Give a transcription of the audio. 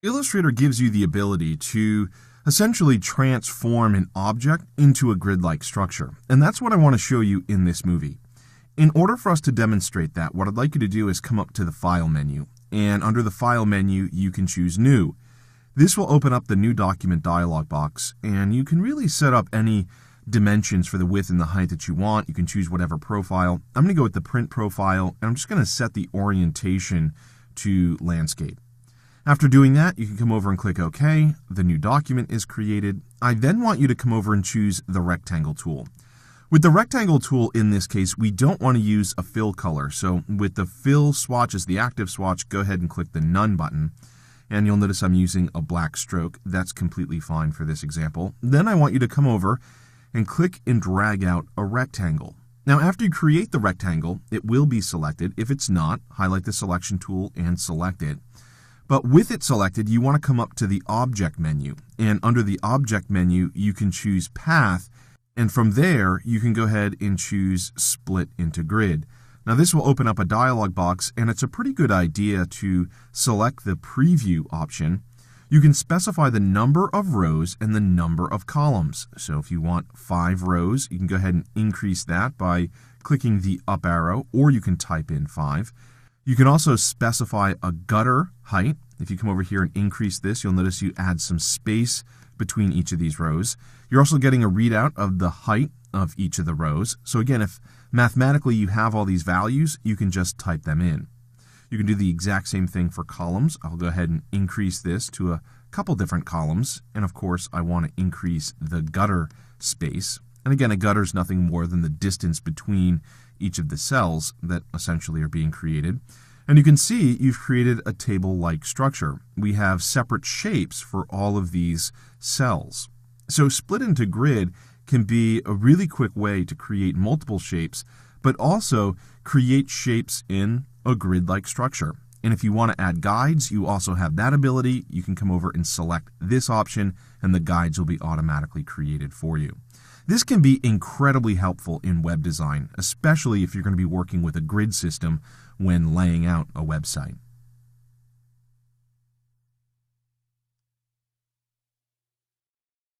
Illustrator gives you the ability to essentially transform an object into a grid-like structure. And that's what I want to show you in this movie. In order for us to demonstrate that, what I'd like you to do is come up to the File menu. And under the File menu, you can choose New. This will open up the New Document dialog box, and you can really set up any dimensions for the width and the height that you want. You can choose whatever profile. I'm going to go with the Print profile, and I'm just going to set the orientation to Landscape. After doing that, you can come over and click OK. The new document is created. I then want you to come over and choose the Rectangle tool. With the Rectangle tool, in this case, we don't want to use a fill color. So with the fill swatch as the active swatch, go ahead and click the None button. And you'll notice I'm using a black stroke. That's completely fine for this example. Then I want you to come over and click and drag out a rectangle. Now, after you create the rectangle, it will be selected. If it's not, highlight the Selection tool and select it. But with it selected, you want to come up to the Object menu. And under the Object menu, you can choose Path. And from there, you can go ahead and choose Split Into Grid. Now, this will open up a dialog box, and it's a pretty good idea to select the Preview option. You can specify the number of rows and the number of columns. So if you want 5 rows, you can go ahead and increase that by clicking the up arrow, or you can type in 5. You can also specify a gutter height. If you come over here and increase this, you'll notice you add some space between each of these rows. You're also getting a readout of the height of each of the rows. So again, if mathematically you have all these values, you can just type them in. You can do the exact same thing for columns. I'll go ahead and increase this to a couple different columns. And of course, I want to increase the gutter space. And again, a gutter is nothing more than the distance between each of the cells that essentially are being created. And you can see you've created a table-like structure. We have separate shapes for all of these cells. So Split Into Grid can be a really quick way to create multiple shapes, but also create shapes in a grid-like structure. And if you want to add guides, you also have that ability. You can come over and select this option, and the guides will be automatically created for you. This can be incredibly helpful in web design, especially if you're going to be working with a grid system when laying out a website.